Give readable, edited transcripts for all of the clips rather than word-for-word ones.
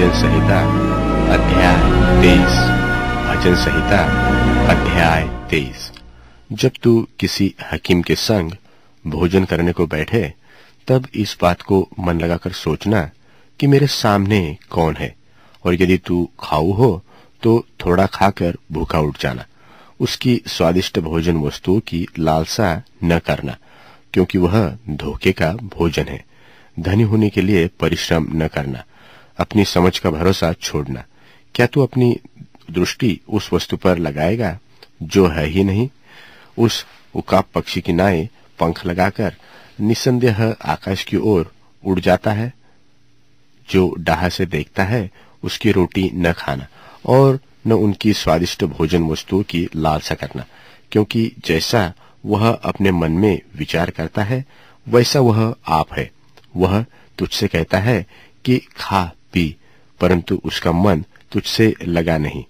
भजन संहिता अध्याय 23। भजन संहिता अध्याय 23। जब तू किसी हकीम के संग भोजन करने को बैठे तब इस बात को मन लगाकर सोचना कि मेरे सामने कौन है, और यदि तू खाऊ हो तो थोड़ा खाकर भूखा उठ जाना। उसकी स्वादिष्ट भोजन वस्तुओं की लालसा न करना, क्योंकि वह धोखे का भोजन है। धनी होने के लिए परिश्रम न करना, अपनी समझ का भरोसा छोड़ना। क्या तू अपनी दृष्टि उस वस्तु पर लगाएगा जो है ही नहीं? उस उकाब पक्षी की नाई पंख लगाकर निसंदेह आकाश की ओर उड़ जाता है। जो डाह से देखता है उसकी रोटी न खाना और न उनकी स्वादिष्ट भोजन वस्तुओं की लालसा करना, क्योंकि जैसा वह अपने मन में विचार करता है वैसा वह आप है। वह तुझसे कहता है कि खा पी, परंतु उसका मन तुझसे लगा नहीं।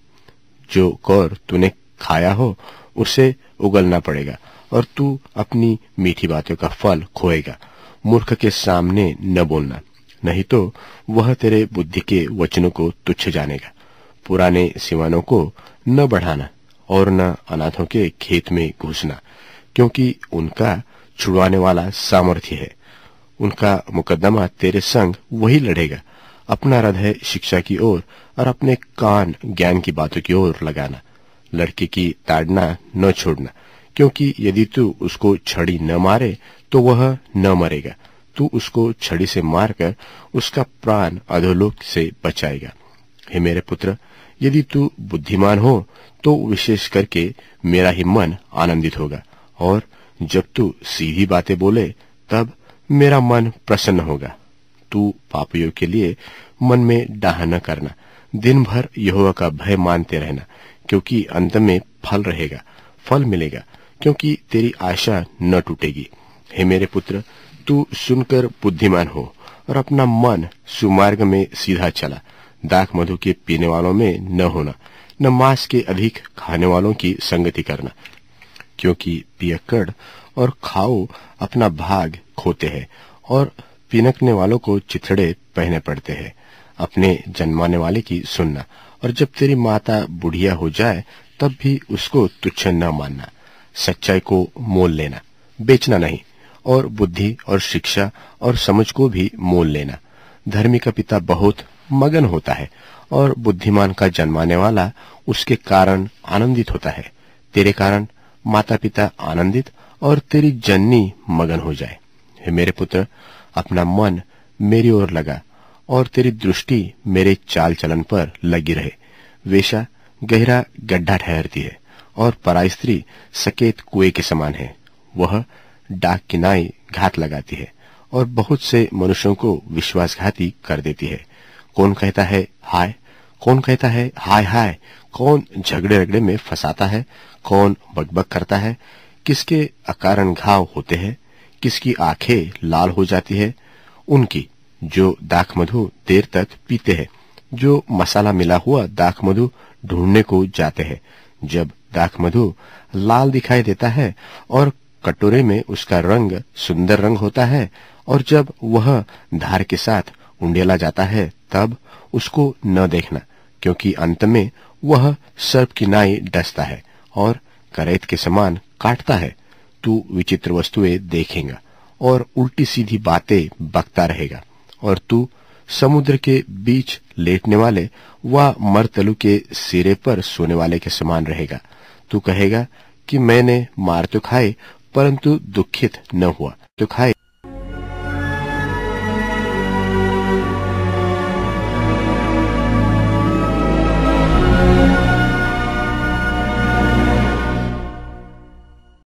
जो कौर तूने खाया हो उसे उगलना पड़ेगा और तू अपनी मीठी बातों का फल खोएगा। मूर्ख के सामने न बोलना, नहीं तो वह तेरे बुद्धि के वचनों को तुच्छ जानेगा। पुराने सिवानों को न बढ़ाना और न अनाथों के खेत में घुसना, क्योंकि उनका छुड़वाने वाला सामर्थ्य है। उनका मुकदमा तेरे संग वही लड़ेगा। अपना हृदय शिक्षा की ओर और अपने कान ज्ञान की बातों की ओर लगाना। लड़के की ताड़ना न छोड़ना, क्योंकि यदि तू उसको छड़ी न मारे तो वह न मरेगा। तू उसको छड़ी से मारकर उसका प्राण अधोलोक से बचाएगा। हे मेरे पुत्र, यदि तू बुद्धिमान हो तो विशेष करके मेरा ही मन आनंदित होगा, और जब तू सीधी बातें बोले तब मेरा मन प्रसन्न होगा। तू पापियों के लिए मन में डाह न करना, दिन भर यहोवा का भय मानते रहना, क्योंकि अंत में फल रहेगा, फल मिलेगा, क्योंकि तेरी आशा न टूटेगी। हे मेरे पुत्र, तू सुनकर बुद्धिमान हो और अपना मन सुमार्ग में सीधा चला। दाख मधु के पीने वालों में न होना, न मांस के अधिक खाने वालों की संगति करना, क्योंकि पियक्कड़ और खाऊ अपना भाग खोते हैं और पिनकने वालों को चिथड़े पहने पड़ते हैं। अपने जन्माने वाले की सुनना, और जब तेरी माता बुढ़िया हो जाए तब भी उसको तुच्छ न मानना। सच्चाई को मोल लेना, बेचना नहीं, और बुद्धि और शिक्षा और समझ को भी मोल लेना। धर्मी का पिता बहुत मगन होता है और बुद्धिमान का जन्माने वाला उसके कारण आनंदित होता है। तेरे कारण माता पिता आनंदित और तेरी जननी मगन हो जाए। हे मेरे पुत्र, अपना मन मेरी ओर लगा और तेरी दृष्टि मेरे चाल चलन पर लगी रहे। वेश्या गहरा गड्ढा ठहरती है और पराई स्त्री सकेत कुएं के समान है। वह डाक की नाई घात लगाती है और बहुत से मनुष्यों को विश्वासघाती कर देती है। कौन कहता है हाय, कौन कहता है हाय हाय, कौन झगड़े रगड़े में फंसाता है, कौन बकबक करता है। किसके अकारण घाव होते हैं, किसकी आंखें लाल हो जाती है? उनकी जो दाख मधु देर तक पीते हैं, जो मसाला मिला हुआ दाख मधु ढूंढने को जाते हैं। जब दाख मधु लाल दिखाई देता है और कटोरे में उसका रंग सुंदर रंग होता है, और जब वह धार के साथ उंडेला जाता है तब उसको न देखना, क्योंकि अंत में वह सर्प की नाई डसता है और करैत के समान काटता है। तू विचित्र वस्तुएं देखेगा और उल्टी सीधी बातें बकता रहेगा, और तू समुद्र के बीच लेटने वाले व मरतलु के सिरे पर सोने वाले के समान रहेगा। तू कहेगा कि मैंने मार तो खाए परंतु दुखित न हुआ, तो खाए